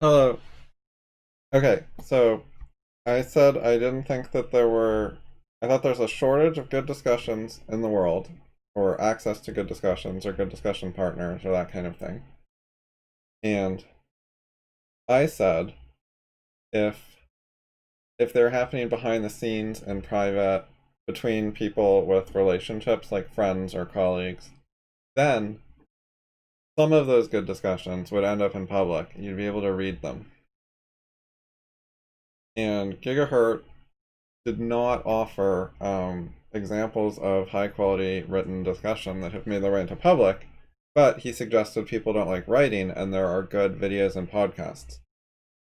Hello. Okay, so I said I didn't think that I thought there's a shortage of good discussions in the world, or access to good discussions, or good discussion partners, or that kind of thing. And I said if they're happening behind the scenes in private between people with relationships like friends or colleagues, then some of those good discussions would end up in public. You'd be able to read them. And Gigahurt did not offer examples of high quality written discussion that have made their way into public, but he suggested people don't like writing and there are good videos and podcasts.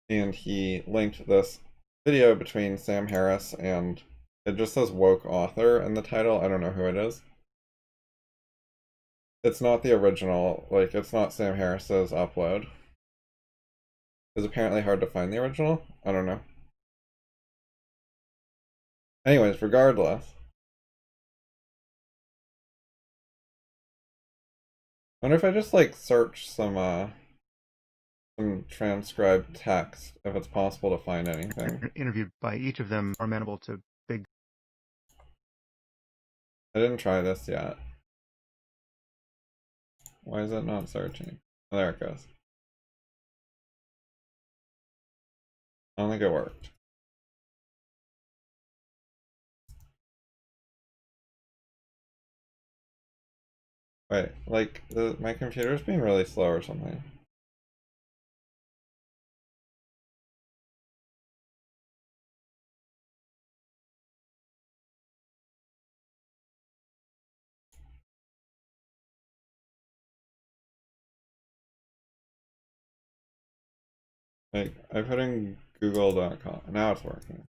And he linked this video between Sam Harris and it just says woke author in the title. I don't know who it is. It's not the original, like, it's not Sam Harris's upload. It's apparently hard to find the original. I don't know. Anyways, regardless, I wonder if I just like search some transcribed text if it's possible to find anything. Interviewed by each of them are amenable to big. I didn't try this yet. Why is it not searching? Oh, there it goes. I don't think it worked. Wait, like my computer's being really slow or something. Like I put in google.com. Now it's working.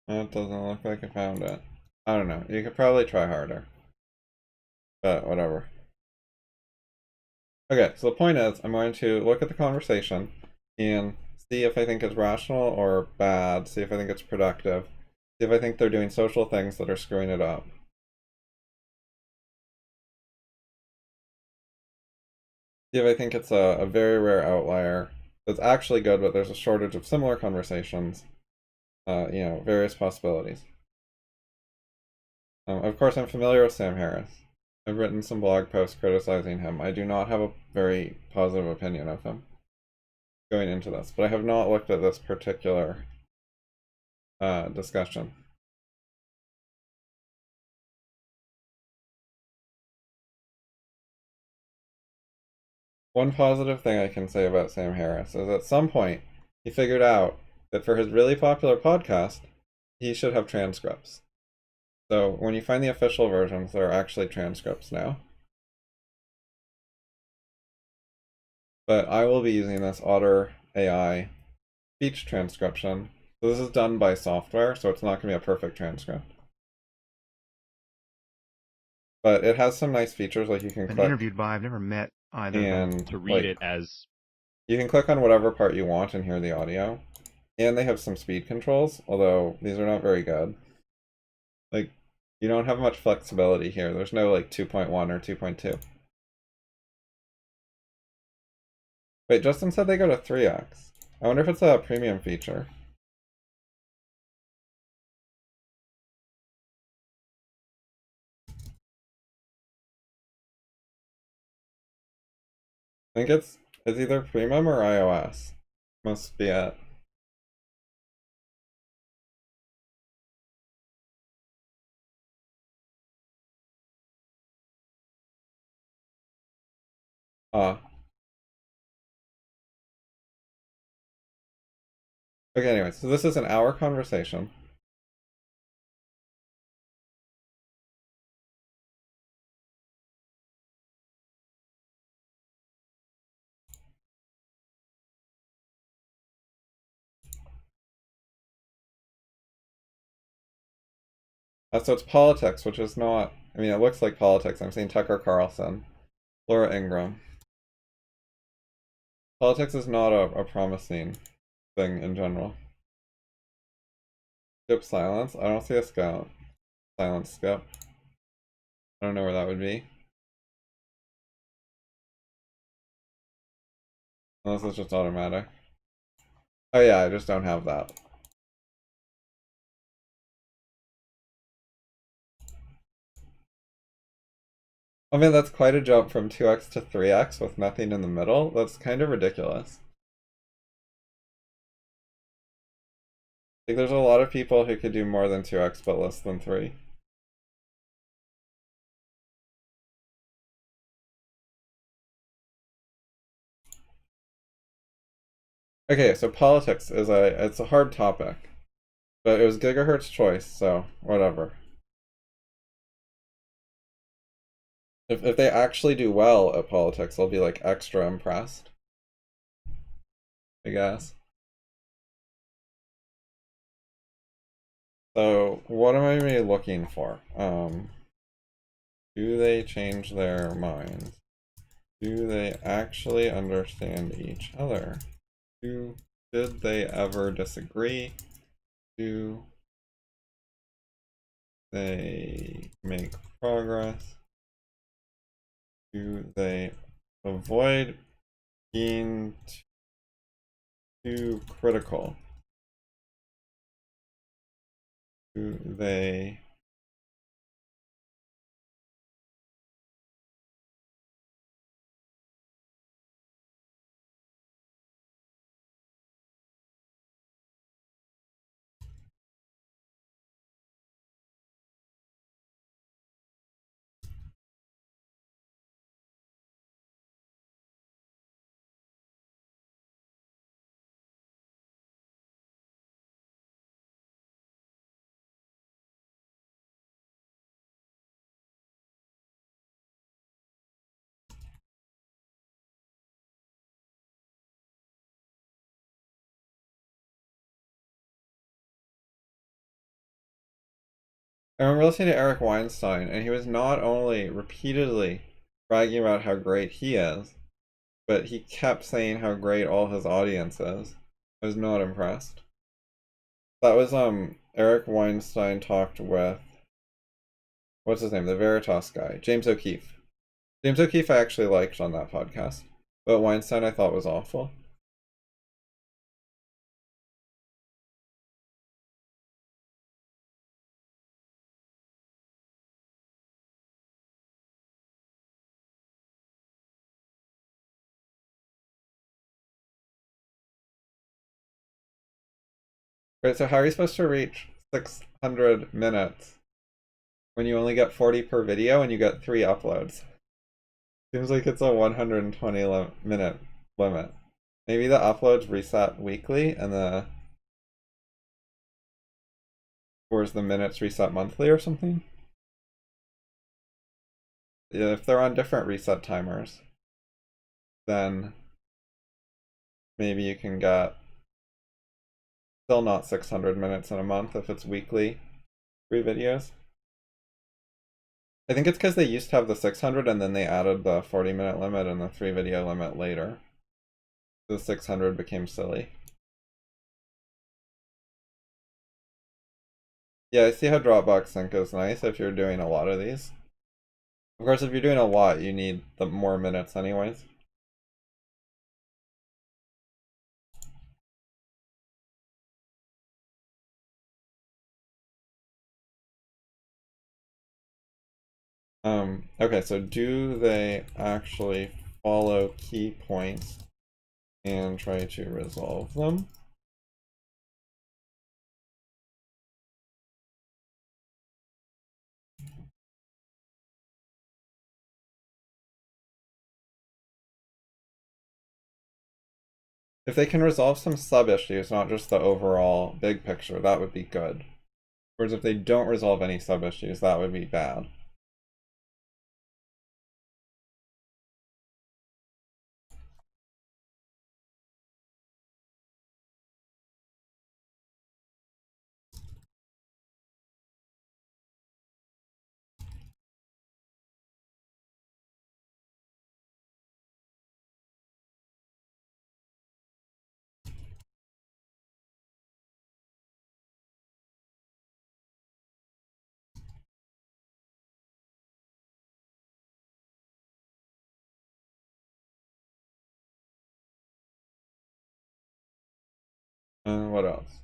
It doesn't look like I found it. I don't know. You could probably try harder. But whatever. Okay, so the point is I'm going to look at the conversation and see if I think it's rational or bad, see if I think it's productive, see if I think they're doing social things that are screwing it up. See if I think it's a very rare outlier that's actually good, but there's a shortage of similar conversations. Various possibilities. Of course, I'm familiar with Sam Harris. I've written some blog posts criticizing him. I do not have a very positive opinion of him going into this, but I have not looked at this particular discussion. One positive thing I can say about Sam Harris is at some point he figured out that for his really popular podcast, he should have transcripts. So when you find the official versions, there are actually transcripts now. But I will be using this Otter AI speech transcription. So this is done by software, so it's not going to be a perfect transcript. But it has some nice features, like you can Been click interviewed by. I've never met either of them. and To read like it as you can click on whatever part you want and hear the audio. And they have some speed controls, although these are not very good. Like you don't have much flexibility here. There's no like 2.1 or 2.2. Wait, Justin said they go to 3x. I wonder if it's a premium feature. I think it's either premium or iOS. Must be it. Ah. Okay, anyway, so this is an hour conversation. So it's politics, which is not, I mean, it looks like politics. I'm seeing Tucker Carlson, Laura Ingraham. Politics is not a promising thing in general. Skip silence. I don't see a scout. silent skip. I don't know where that would be. Unless it's just automatic. Oh yeah, I just don't have that. I mean, that's quite a jump from 2x to 3x with nothing in the middle. That's kind of ridiculous. Like, there's a lot of people who could do more than 2x but less than 3. Okay, so politics is it's a hard topic. But it was Gigahert's choice, so whatever. If they actually do well at politics, I'll be like extra impressed, I guess. So what am I really looking for? Do they change their minds? Do they actually understand each other? Did they ever disagree? Do they make progress? Do they avoid being too critical? Do they I remember listening to Eric Weinstein, and he was not only repeatedly bragging about how great he is, but he kept saying how great all his audience is. I was not impressed. That was Eric Weinstein talked with, what's his name, the Veritas guy, James O'Keefe. James O'Keefe I actually liked on that podcast, but Weinstein I thought was awful. Right, so how are you supposed to reach 600 minutes when you only get 40 per video and you get 3 uploads? Seems like it's a 120-minute limit. Maybe the uploads reset weekly and whereas the minutes reset monthly or something? Yeah, if they're on different reset timers, then maybe you can get still not 600 minutes in a month if it's weekly 3 videos. I think it's because they used to have the 600 and then they added the 40-minute limit and the 3 video limit later. The 600 became silly. Yeah, I see how Dropbox Sync is nice if you're doing a lot of these. Of course, if you're doing a lot, you need the more minutes anyways. Okay, so do they actually follow key points and try to resolve them? If they can resolve some sub-issues, not just the overall big picture, that would be good. Whereas if they don't resolve any sub-issues, that would be bad. What else?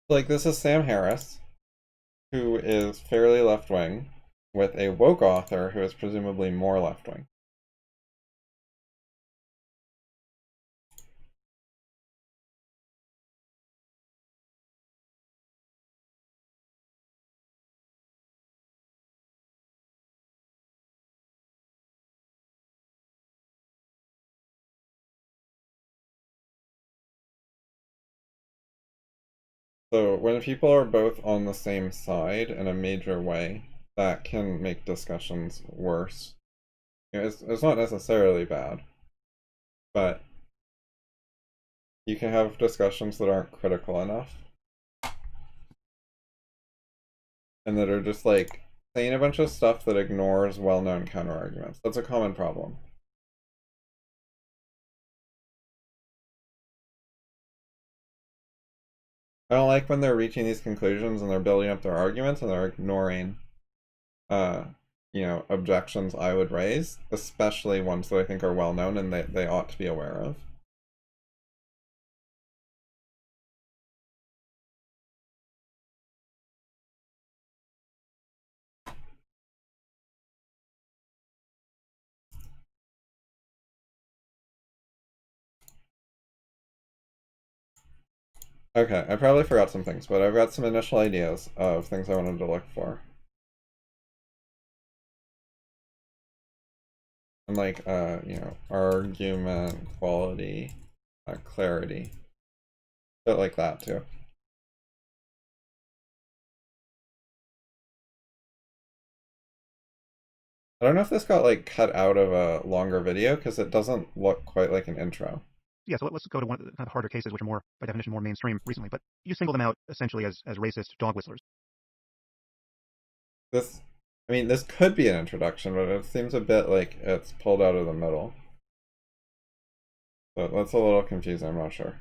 Like, this is Sam Harris, who is fairly left-wing, with a woke author who is presumably more left-wing. So when people are both on the same side in a major way, that can make discussions worse. It's not necessarily bad, but you can have discussions that aren't critical enough and that are just like saying a bunch of stuff that ignores well-known counterarguments. That's a common problem. I don't like when they're reaching these conclusions and they're building up their arguments and they're ignoring uh objections I would raise, especially ones that I think are well known and they ought to be aware of. Okay, I probably forgot some things, but I've got some initial ideas of things I wanted to look for. And like, argument, quality, clarity. Bit like that too. I don't know if this got like cut out of a longer video because it doesn't look quite like an intro. Yeah, so let's go to one of the kind of harder cases, which are more, by definition, more mainstream recently. But you single them out essentially as racist dog whistlers. This could be an introduction, but it seems a bit like it's pulled out of the middle. So that's a little confusing, I'm not sure.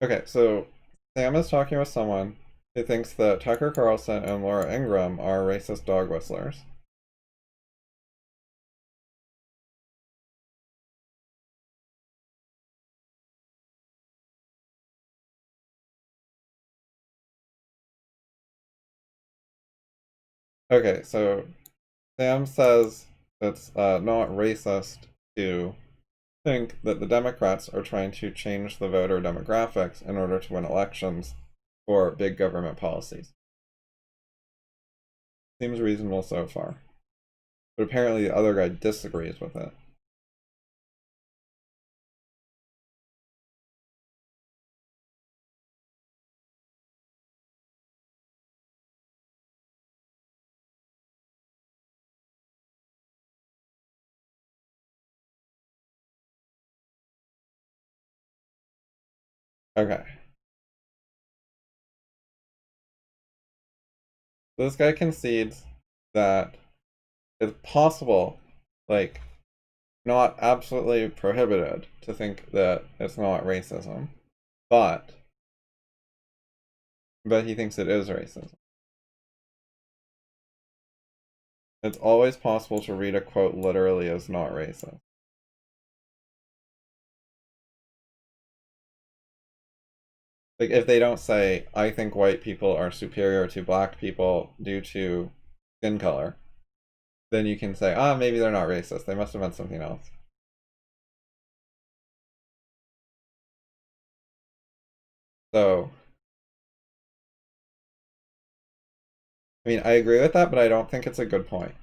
Okay, so Sam is talking with someone who thinks that Tucker Carlson and Laura Ingraham are racist dog whistlers. Okay, so Sam says it's not racist to think that the Democrats are trying to change the voter demographics in order to win elections for big government policies. Seems reasonable so far. But apparently the other guy disagrees with it. Okay. This guy concedes that it's possible, like, not absolutely prohibited to think that it's not racism, but he thinks it is racism. It's always possible to read a quote literally as not racist. Like, if they don't say, I think white people are superior to black people due to skin color, then you can say, ah, maybe they're not racist. They must have meant something else. So, I mean, I agree with that, but I don't think it's a good point.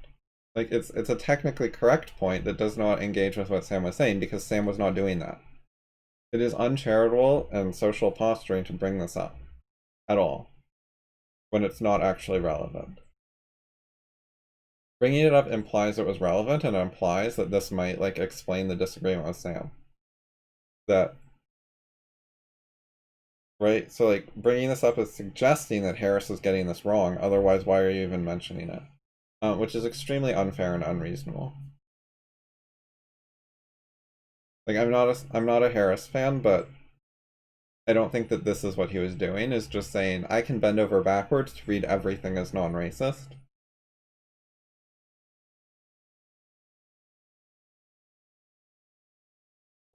Like, it's a technically correct point that does not engage with what Sam was saying because Sam was not doing that. It is uncharitable and social posturing to bring this up at all when it's not actually relevant. Bringing it up implies it was relevant and implies that this might like explain the disagreement with Sam. That right? So like bringing this up is suggesting that Harris is getting this wrong. Otherwise, why are you even mentioning it? Which is extremely unfair and unreasonable. Like I'm not a Harris fan, but I don't think that this is what he was doing. Is just saying I can bend over backwards to read everything as non-racist.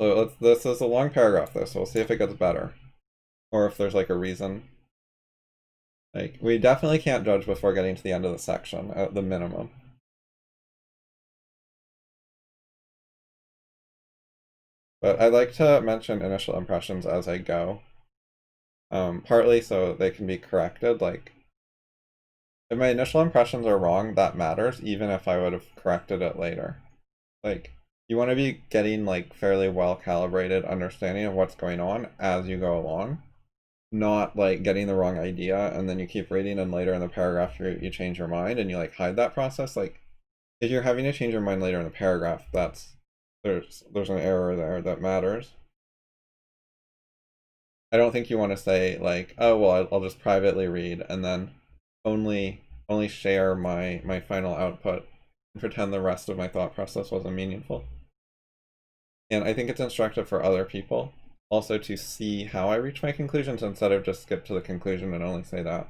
So this is a long paragraph though, so we'll see if it gets better. Or if there's like a reason. Like, we definitely can't judge before getting to the end of the section, at the minimum. But I like to mention initial impressions as I go. Partly so they can be corrected. Like, if my initial impressions are wrong, that matters, even if I would have corrected it later. Like, you want to be getting, like, fairly well-calibrated understanding of what's going on as you go along. Not, like, getting the wrong idea, and then you keep reading, and later in the paragraph you change your mind, and you, like, hide that process. Like, if you're having to change your mind later in the paragraph, there's an error there that matters. I don't think you want to say like, oh well, I'll just privately read and then only share my final output and pretend the rest of my thought process wasn't meaningful. And I think it's instructive for other people also to see how I reach my conclusions instead of just skip to the conclusion and only say that.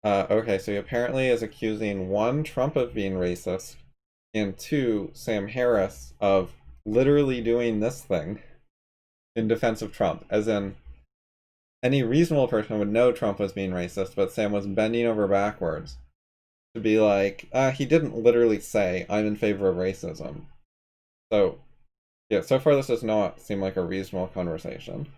Okay, so he apparently is accusing one, Trump of being racist, and two, Sam Harris of literally doing this thing in defense of Trump. As in, any reasonable person would know Trump was being racist, but Sam was bending over backwards to be like, he didn't literally say, I'm in favor of racism. So, yeah, so far this does not seem like a reasonable conversation.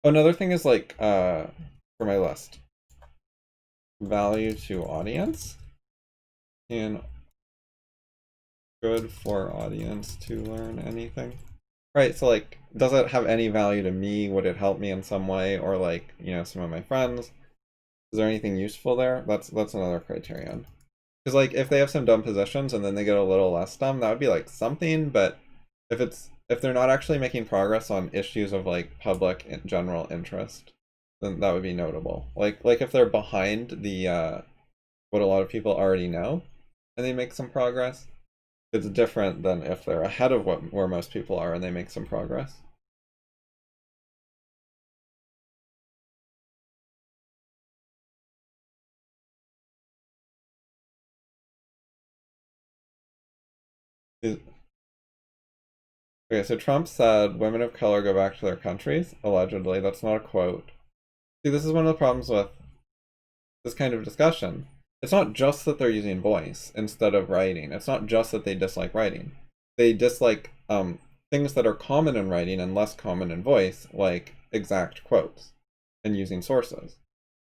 Oh, another thing is like, for my list, value to audience and good for audience to learn anything. Right, so like, does it have any value to me? Would it help me in some way? Or like, some of my friends? Is there anything useful there? That's another criterion. Because like, if they have some dumb positions and then they get a little less dumb, that would be like something, but if they're not actually making progress on issues of like public and general interest, then that would be notable. Like if they're behind the what a lot of people already know and they make some progress, it's different than if they're ahead of where most people are and they make some progress. Okay, so Trump said women of color go back to their countries, allegedly. That's not a quote. See, this is one of the problems with this kind of discussion. It's not just that they're using voice instead of writing. It's not just that they dislike writing. They dislike things that are common in writing and less common in voice, like exact quotes and using sources.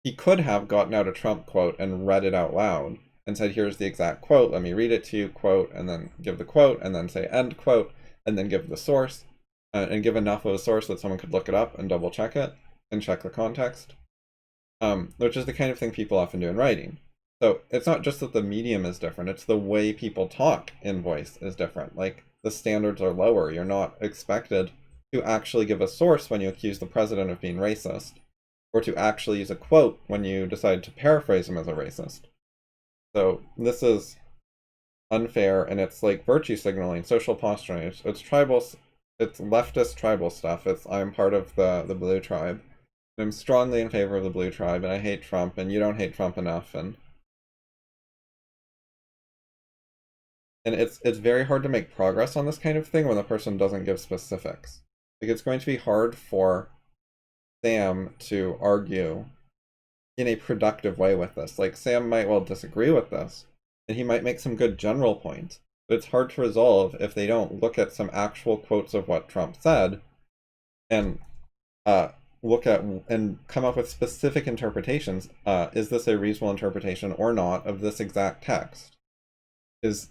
He could have gotten out a Trump quote and read it out loud and said, here's the exact quote, let me read it to you, quote, and then give the quote, and then say end quote, and then give the source, and give enough of a source that someone could look it up and double check it and check the context, which is the kind of thing people often do in writing. So it's not just that the medium is different, it's the way people talk in voice is different. Like, the standards are lower. You're not expected to actually give a source when you accuse the president of being racist, or to actually use a quote when you decide to paraphrase him as a racist. So this is unfair, and it's like virtue signaling, social posturing. It's tribal it's leftist tribal stuff. It's I'm part of the blue tribe. I'm strongly in favor of the blue tribe, and I hate Trump, and you don't hate Trump enough, and it's very hard to make progress on this kind of thing when the person doesn't give specifics. Like it's going to be hard for Sam to argue in a productive way with this. Like Sam might well disagree with this, and he might make some good general points, but it's hard to resolve if they don't look at some actual quotes of what Trump said and uh, look at and come up with specific interpretations. Is this a reasonable interpretation or not of this exact text? Is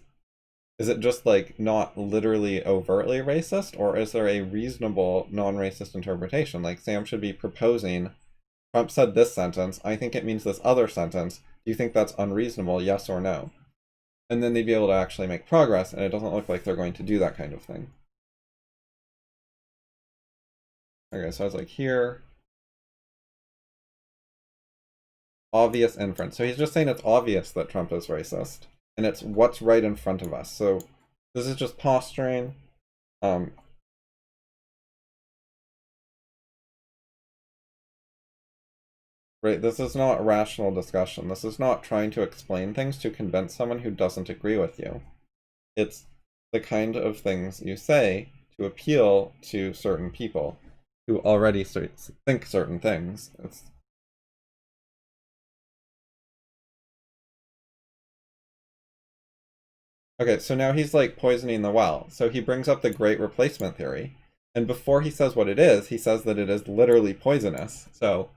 is it just like not literally overtly racist, or is there a reasonable non-racist interpretation? Like Sam should be proposing, Trump said this sentence, I think it means this other sentence. Do you think that's unreasonable, yes or no? And then they'd be able to actually make progress, and it doesn't look like they're going to do that kind of thing. Okay, so I was like, here, obvious inference. So he's just saying it's obvious that Trump is racist, and it's what's right in front of us. So this is just posturing. Right, this is not rational discussion. This is not trying to explain things to convince someone who doesn't agree with you. It's the kind of things you say to appeal to certain people who already think certain things. Okay, so now he's like poisoning the well. So he brings up the great replacement theory. And before he says what it is, he says that it is literally poisonous. So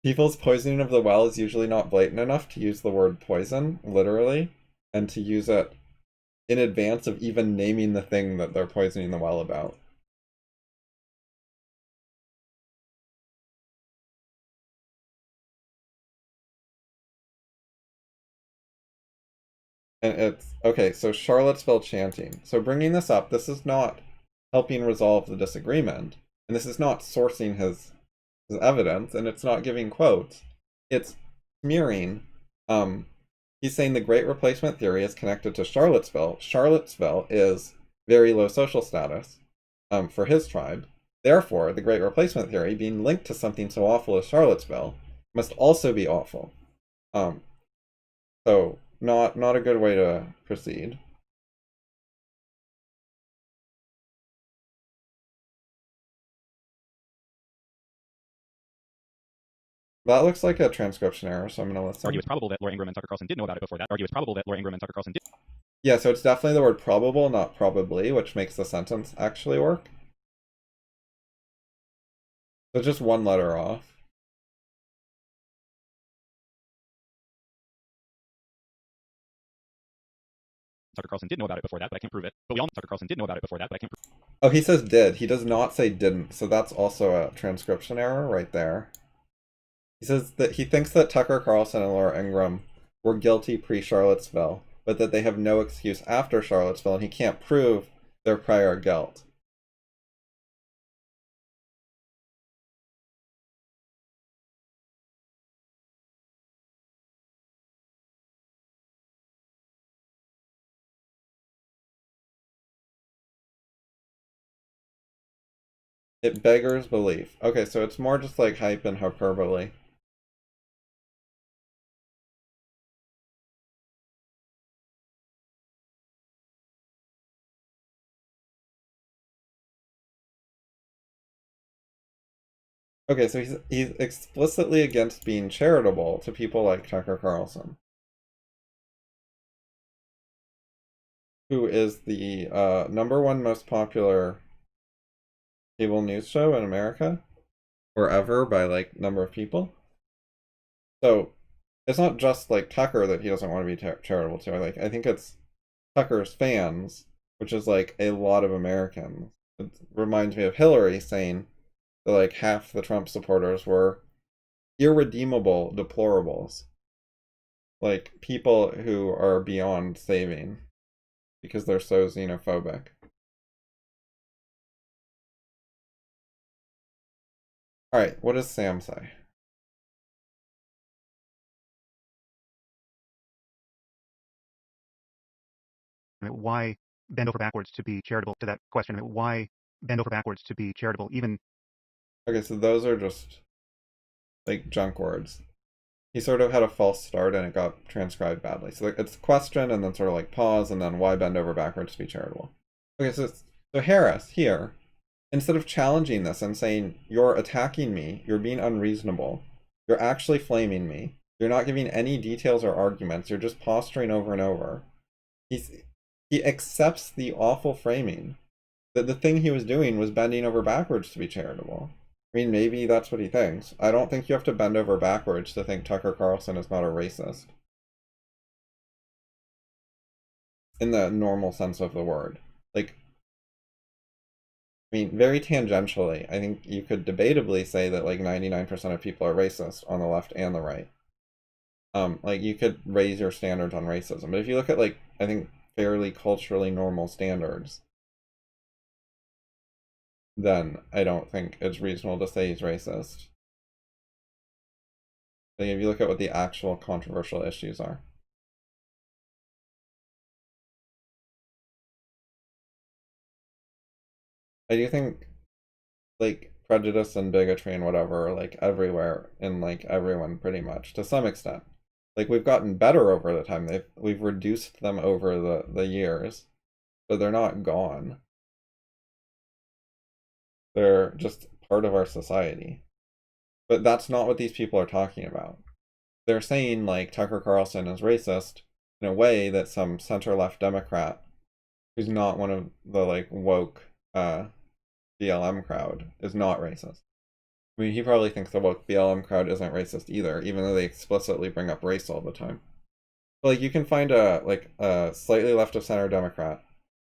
people's poisoning of the well is usually not blatant enough to use the word poison literally and to use it in advance of even naming the thing that they're poisoning the well about. And it's okay, so Charlottesville chanting. So bringing this up, this is not helping resolve the disagreement, and this is not sourcing his evidence, and it's not giving quotes. It's smearing. He's saying the Great Replacement theory is connected to Charlottesville. Charlottesville is very low social status for his tribe. Therefore, the Great Replacement theory, being linked to something so awful as Charlottesville, must also be awful. Um, so not a good way to proceed. That looks like a transcription error, so I'm gonna listen. Argue it's probable that Laura Ingraham and Tucker Carlson did know about it before that. Argue it's probable that Laura Ingraham and Tucker Carlson did. Yeah, so it's definitely the word probable, not probably, which makes the sentence actually work. So just one letter off. Tucker Carlson did know about it before that, but I can't prove it. But we all know Tucker Carlson did know about it before that, but I can't prove it. Oh, he says did. He does not say didn't, so that's also a transcription error right there. He says that he thinks that Tucker Carlson and Laura Ingraham were guilty pre-Charlottesville, but that they have no excuse after Charlottesville, and he can't prove their prior guilt. It beggars belief. Okay, so it's more just like hype and hyperbole. Okay, so he's explicitly against being charitable to people like Tucker Carlson, who is the #1 most popular cable news show in America, or ever by like number of people. So it's not just like Tucker that he doesn't want to be charitable to. Like I think it's Tucker's fans, which is like a lot of Americans. It reminds me of Hillary saying that like half the Trump supporters were irredeemable deplorables, like people who are beyond saving because they're so xenophobic. All right, what does Sam say? Why bend over backwards to be charitable to that question? I mean, why bend over backwards to be charitable? Even Okay, so those are just like junk words. He sort of had a false start and it got transcribed badly. So like, it's question and then sort of like pause and then why bend over backwards to be charitable. Okay, so Harris here, instead of challenging this and saying you're attacking me, you're being unreasonable, you're actually flaming me, you're not giving any details or arguments, you're just posturing over and over. He accepts the awful framing that the thing he was doing was bending over backwards to be charitable. I mean, maybe that's what he thinks. I don't think you have to bend over backwards to think Tucker Carlson is not a racist. In the normal sense of the word. Like, I mean, very tangentially, I think you could debatably say that like 99% of people are racist on the left and the right. Like you could raise your standards on racism. But if you look at like, I think fairly culturally normal standards, then I don't think it's reasonable to say he's racist. Like if you look at what the actual controversial issues are. I do think like prejudice and bigotry and whatever are like everywhere in like everyone pretty much to some extent. Like we've gotten better over the time. We've reduced them over the years, but they're not gone. They're just part of our society. But that's not what these people are talking about. They're saying like Tucker Carlson is racist in a way that some center-left Democrat who's not one of the like woke BLM crowd is not racist. I mean, he probably thinks the woke BLM crowd isn't racist either, even though they explicitly bring up race all the time. But, like, you can find a slightly left of center Democrat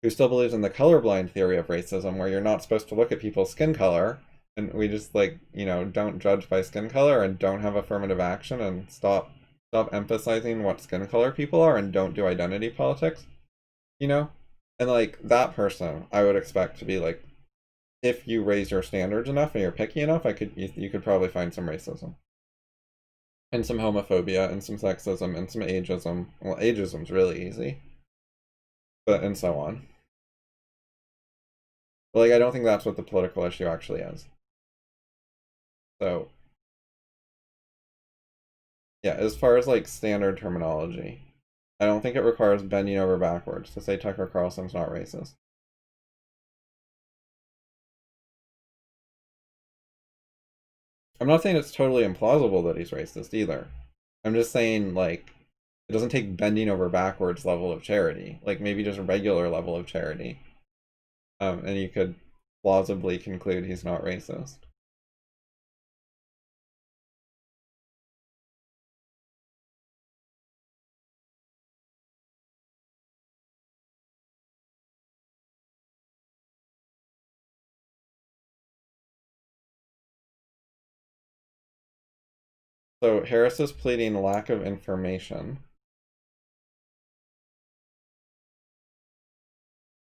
who still believes in the colorblind theory of racism, where you're not supposed to look at people's skin color, and we just like don't judge by skin color and don't have affirmative action and stop emphasizing what skin color people are and don't do identity politics, you know? And like that person, I would expect to be like, if you raise your standards enough and you're picky enough, you could probably find some racism. And some homophobia and some sexism and some ageism. Well, ageism's really easy. But and so on. But like I don't think that's what the political issue actually is. So yeah, as far as like standard terminology, I don't think it requires bending over backwards to say Tucker Carlson's not racist. I'm not saying it's totally implausible that he's racist either. I'm just saying, like, it doesn't take bending over backwards level of charity. Like, maybe just a regular level of charity. And you could plausibly conclude he's not racist. So Harris is pleading lack of information.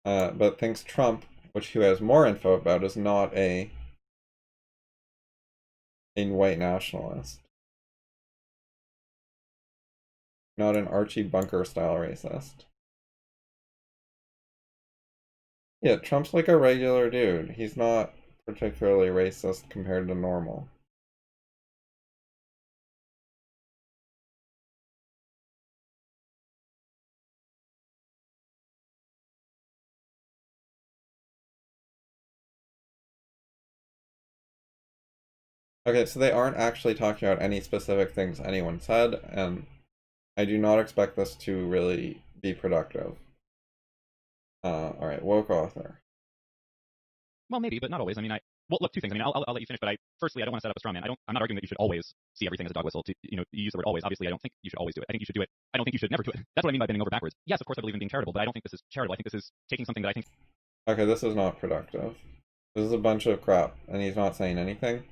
But thinks Trump, who has more info about, is not a white nationalist. Not an Archie Bunker style racist. Yeah, Trump's like a regular dude. He's not particularly racist compared to normal. Okay, so they aren't actually talking about any specific things anyone said, and I do not expect this to really be productive. Alright, woke author. Well, maybe, but not always. I mean, well, look, two things. I mean, I'll let you finish, but firstly, I don't want to set up a straw man. I'm not arguing that you should always see everything as a dog whistle. You use the word always. Obviously, I don't think you should always do it. I think you should do it. I don't think you should never do it. That's what I mean by bending over backwards. Yes, of course, I believe in being charitable, but I don't think this is charitable. I think this is taking something that I think. Okay, this is not productive. This is a bunch of crap, and he's not saying anything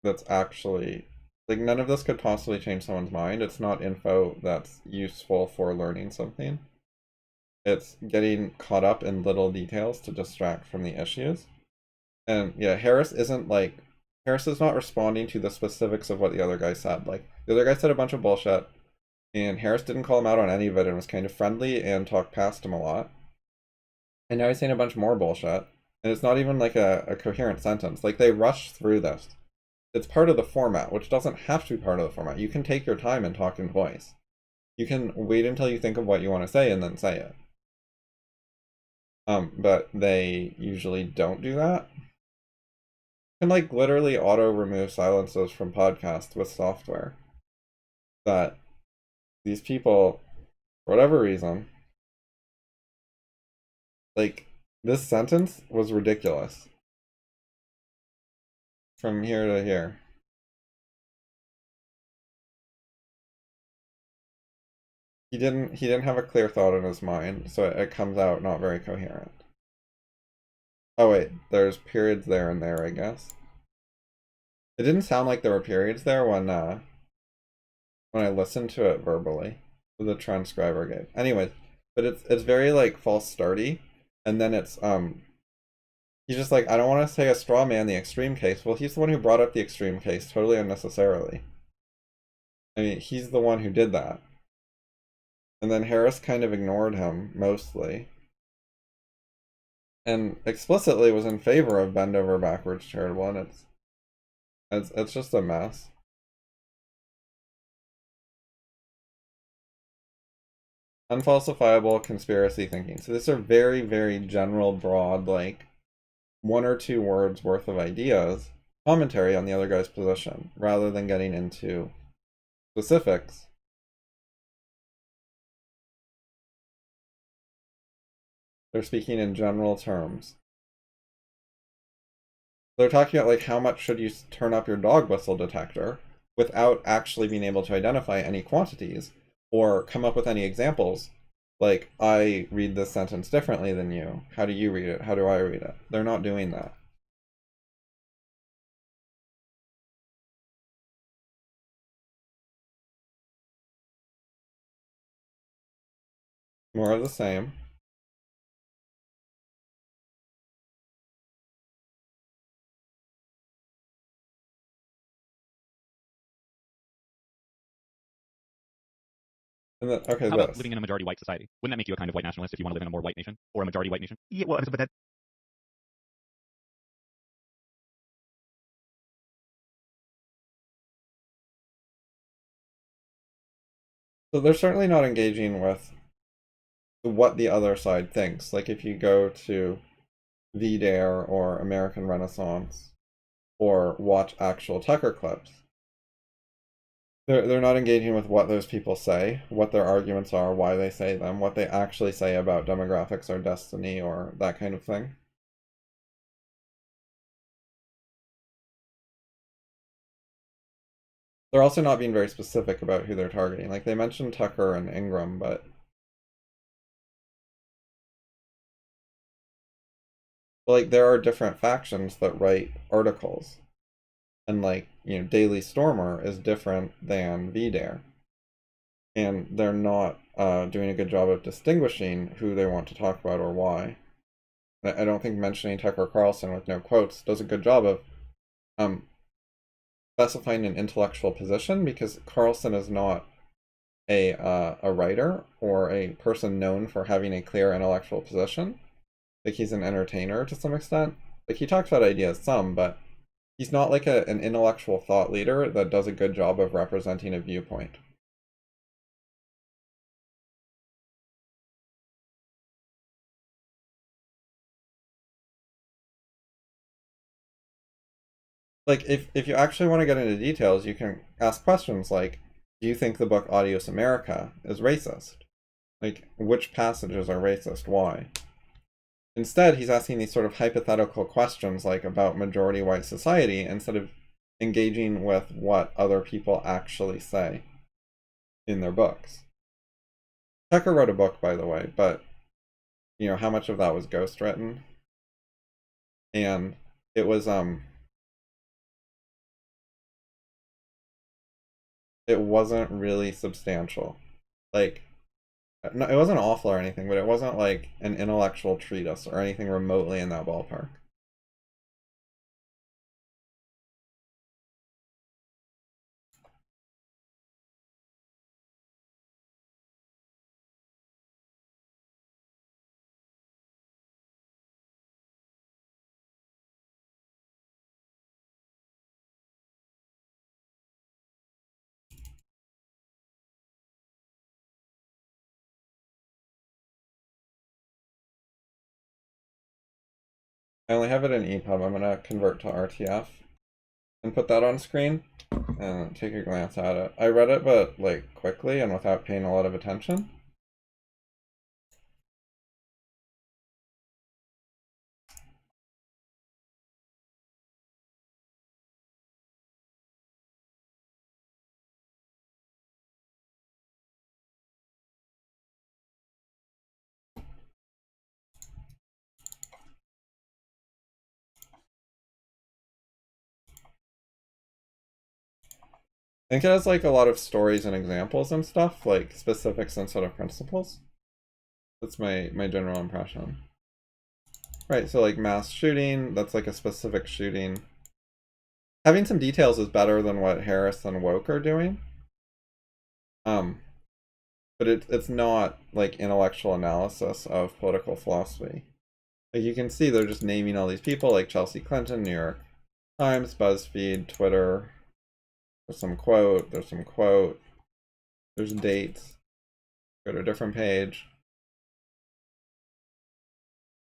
that's actually like none of this could possibly change someone's mind. It's not info that's useful for learning something. It's getting caught up in little details to distract from the issues. And yeah, Harris is not responding to the specifics of what the other guy said. Like the other guy said a bunch of bullshit, and Harris didn't call him out on any of it and was kind of friendly and talked past him a lot. And now he's saying a bunch more bullshit. And it's not even like a coherent sentence. Like, they rush through this. It's part of the format, which doesn't have to be part of the format. You can take your time and talk in voice. You can wait until you think of what you want to say and then say it. But they usually don't do that. You can like literally auto remove silences from podcasts with software. That these people, for whatever reason, like, this sentence was ridiculous. From here to here. He didn't have a clear thought in his mind, so it comes out not very coherent. Oh wait, there's periods there and there, I guess. It didn't sound like there were periods there when I listened to it verbally. The transcriber gave. Anyway, but it's very like false starty, and then it's he's just like, I don't want to say a straw man the extreme case. Well, he's the one who brought up the extreme case totally unnecessarily. I mean, he's the one who did that. And then Harris kind of ignored him mostly. And explicitly was in favor of bend over backwards charitable, and it's just a mess. Unfalsifiable conspiracy thinking. So these are very, very general, broad, like 1 or 2 words worth of ideas, commentary on the other guy's position, rather than getting into specifics. They're speaking in general terms. They're talking about like how much should you turn up your dog whistle detector without actually being able to identify any quantities or come up with any examples. Like, I read this sentence differently than you. How do you read it? How do I read it? They're not doing that. More of the same. And then, okay, How about this. living in a majority white society? Wouldn't that make you a kind of white nationalist if you want to live in a more white nation or a majority white nation? Yeah, well, but that So they're certainly not engaging with what the other side thinks. Like, if you go to VDare or American Renaissance or watch actual Tucker clips, they're not engaging with what those people say, what their arguments are, why they say them, what they actually say about demographics or destiny or that kind of thing. They're also not being very specific about who they're targeting. Like, they mentioned Tucker and Ingram, but like, there are different factions that write articles. And like, Daily Stormer is different than VDare. And they're not doing a good job of distinguishing who they want to talk about or why. I don't think mentioning Tucker Carlson with no quotes does a good job of specifying an intellectual position, because Carlson is not a writer or a person known for having a clear intellectual position. Like, he's an entertainer to some extent. Like, he talks about ideas some, but he's not like an intellectual thought leader that does a good job of representing a viewpoint. Like, if you actually want to get into details, you can ask questions like, do you think the book Adios America is racist? Like, which passages are racist? Why? Instead, he's asking these sort of hypothetical questions like about majority white society, instead of engaging with what other people actually say in their books. Tucker wrote a book, by the way, but how much of that was ghostwritten? And it was it wasn't really substantial. Like, no, it wasn't awful or anything, but it wasn't like an intellectual treatise or anything remotely in that ballpark. I only have it in EPUB. I'm gonna convert to RTF and put that on screen and take a glance at it. I read it, but like quickly and without paying a lot of attention. I think it has like a lot of stories and examples and stuff, like specifics instead of principles. That's my general impression. Right, so like mass shooting, that's like a specific shooting. Having some details is better than what Harris and Woke are doing. But it's not like intellectual analysis of political philosophy. Like you can see they're just naming all these people like Chelsea Clinton, New York Times, BuzzFeed, Twitter. There's some quote, there's dates. Go to a different page.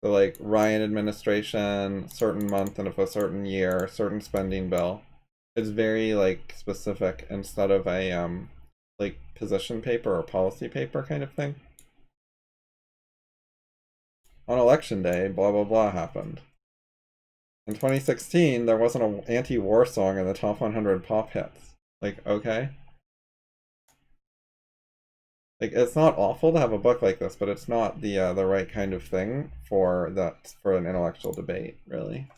So like Ryan administration, certain month and of a certain year, certain spending bill. It's very like specific instead of a like position paper or policy paper kind of thing. On election day, blah blah blah happened. In 2016, there wasn't an anti-war song in the top 100 pop hits. Like, okay. Like, it's not awful to have a book like this, but it's not the right kind of thing for an intellectual debate, really.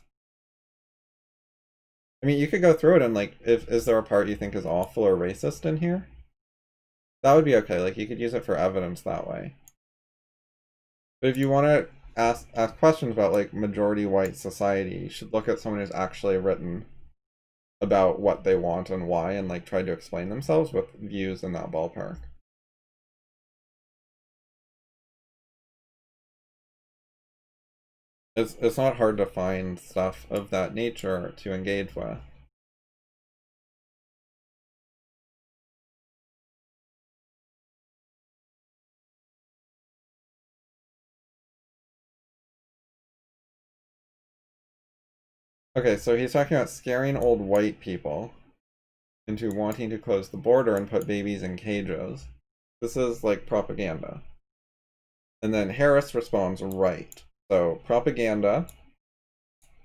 I mean, you could go through it and like, is there a part you think is awful or racist in here? That would be okay. Like, you could use it for evidence that way. But if you want to ask questions about like majority white society, you should look at someone who's actually written about what they want and why, and like try to explain themselves with views in that ballpark. It's not hard to find stuff of that nature to engage with. Okay, so he's talking about scaring old white people into wanting to close the border and put babies in cages. This is like propaganda. And then Harris responds, right. So propaganda,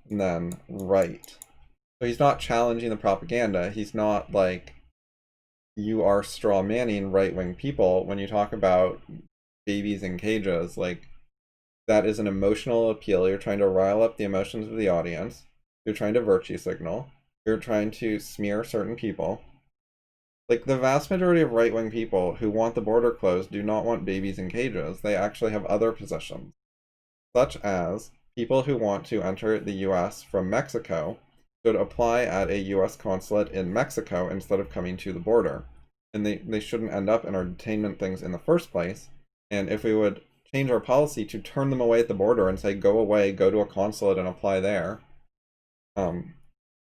and then right. So he's not challenging the propaganda. He's not like, you are straw manning right-wing people when you talk about babies in cages. Like, that is an emotional appeal. You're trying to rile up the emotions of the audience. You're trying to virtue signal. You're trying to smear certain people. Like, the vast majority of right-wing people who want the border closed do not want babies in cages. They actually have other positions, such as people who want to enter the US from Mexico should apply at a US consulate in Mexico instead of coming to the border. And they shouldn't end up in our detainment things in the first place. And if we would change our policy to turn them away at the border and say, go away, go to a consulate and apply there,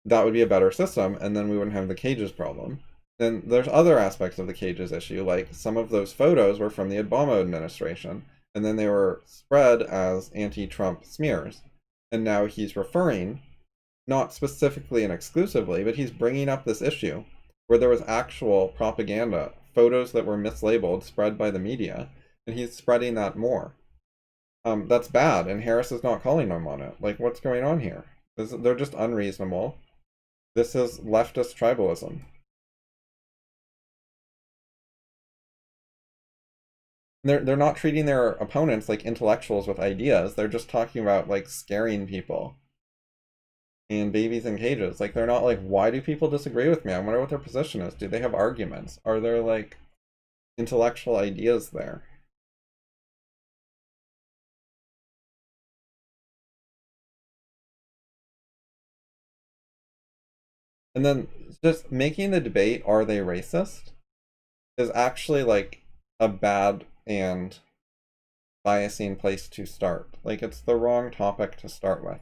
that would be a better system, and then we wouldn't have the cages problem. Then there's other aspects of the cages issue, like some of those photos were from the Obama administration, and then they were spread as anti-Trump smears. And now he's referring, not specifically and exclusively, but he's bringing up this issue where there was actual propaganda, photos that were mislabeled, spread by the media, and he's spreading that more. That's bad, and Harris is not calling them on it. Like, what's going on here? They're just unreasonable. This is leftist tribalism. They're not treating their opponents like intellectuals with ideas. They're just talking about like scaring people and babies in cages. Like, they're not like, why do people disagree with me? I wonder what their position is. Do they have arguments? Are there like intellectual ideas there? And then just making the debate, are they racist, is actually like a bad and biasing place to start. Like, it's the wrong topic to start with.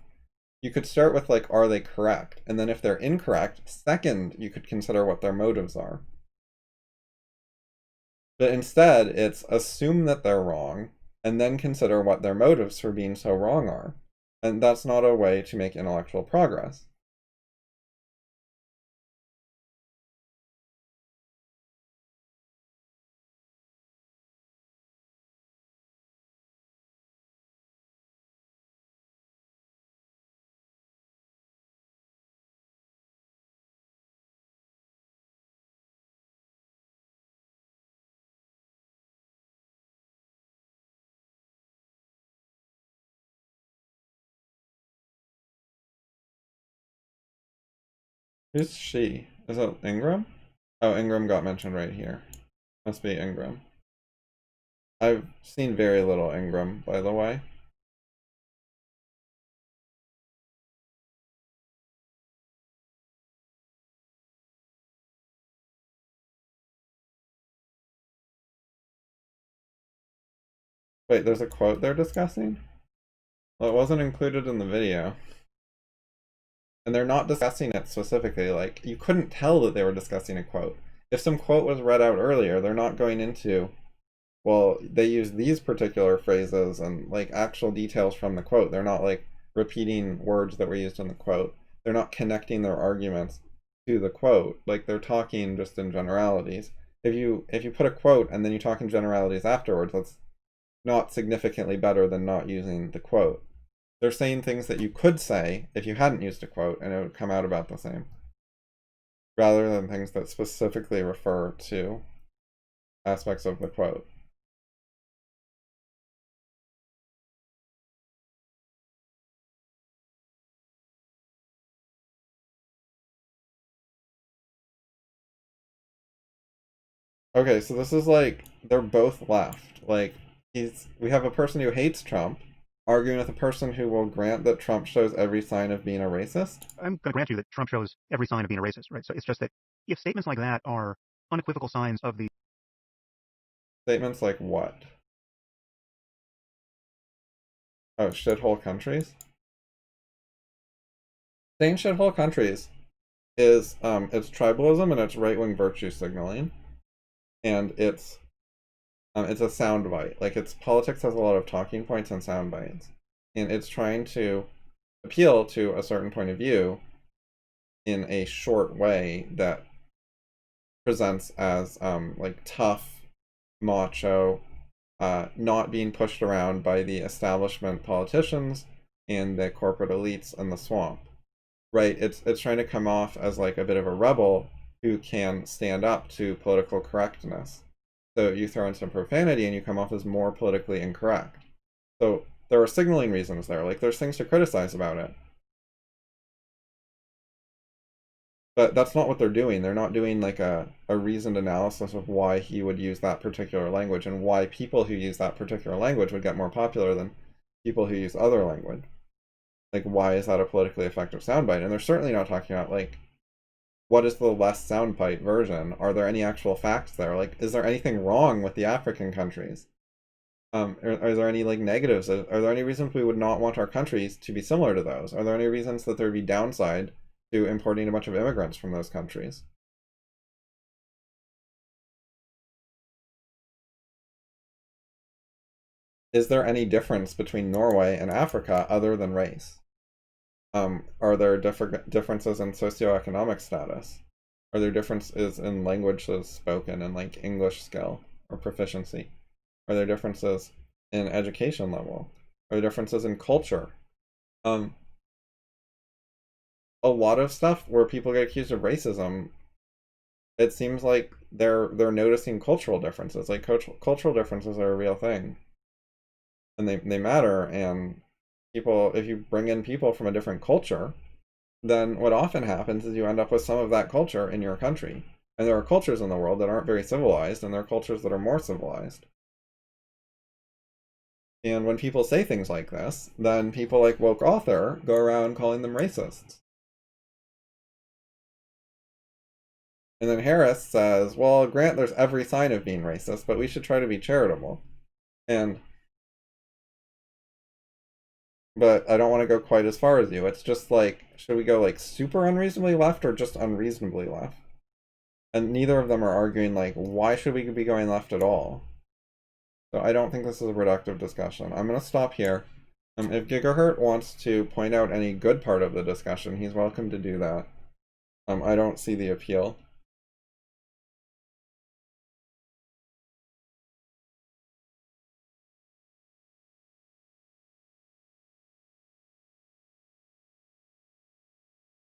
You could start with like, are they correct? And then if they're incorrect, second, you could consider what their motives are. But instead, it's assume that they're wrong, and then consider what their motives for being so wrong are. And that's not a way to make intellectual progress. Who's she? Is it Ingram? Oh, Ingram got mentioned right here. Must be Ingram. I've seen very little Ingram, by the way. Wait, there's a quote they're discussing? Well, it wasn't included in the video. And they're not discussing it specifically. Like, you couldn't tell that they were discussing a quote. If some quote was read out earlier, they're not going into, well, they use these particular phrases and like actual details from the quote. They're not like repeating words that were used in the quote. They're not connecting their arguments to the quote. Like, they're talking just in generalities. If you put a quote and then you talk in generalities afterwards, that's not significantly better than not using the quote. They're saying things that you could say if you hadn't used a quote and it would come out about the same, rather than things that specifically refer to aspects of the quote. Okay, so this is like they're both left. Like, we have a person who hates Trump arguing with a person who will grant that Trump shows every sign of being a racist. I'm going to grant you that Trump shows every sign of being a racist, right? So it's just that if statements like that are unequivocal signs of the Statements like what? Oh, shithole countries? Saying shithole countries is it's tribalism and it's right-wing virtue signaling, and it's a soundbite. Like, it's politics has a lot of talking points and sound bites, and it's trying to appeal to a certain point of view in a short way that presents as like tough, macho, not being pushed around by the establishment politicians and the corporate elites and the swamp. Right? It's trying to come off as like a bit of a rebel who can stand up to political correctness. So you throw in some profanity and you come off as more politically incorrect. So there are signaling reasons there. Like, there's things to criticize about it. But that's not what they're doing. They're not doing like a reasoned analysis of why he would use that particular language and why people who use that particular language would get more popular than people who use other language. Like, why is that a politically effective soundbite? And they're certainly not talking about like, what is the less soundbite version? Are there any actual facts there? Like, is there anything wrong with the African countries? Are there any like negatives? Are there any reasons we would not want our countries to be similar to those? Are there any reasons that there would be downside to importing a bunch of immigrants from those countries? Is there any difference between Norway and Africa other than race? Are there differences in socioeconomic status? Are there differences in languages spoken and like English skill or proficiency? Are there differences in education level? Are there differences in culture? Um, a lot of stuff where people get accused of racism, it seems like they're noticing cultural differences. Like, cultural differences are a real thing, and they matter. And people, if you bring in people from a different culture, then what often happens is you end up with some of that culture in your country. And there are cultures in the world that aren't very civilized, and there are cultures that are more civilized. And when people say things like this, then people like woke author go around calling them racists. And then Harris says, well, grant there's every sign of being racist, but we should try to be charitable. But I don't want to go quite as far as you. It's just like, should we go like super unreasonably left or just unreasonably left? And neither of them are arguing like, why should we be going left at all? So I don't think this is a productive discussion. I'm going to stop here. If Gigahurt wants to point out any good part of the discussion, he's welcome to do that. I don't see the appeal.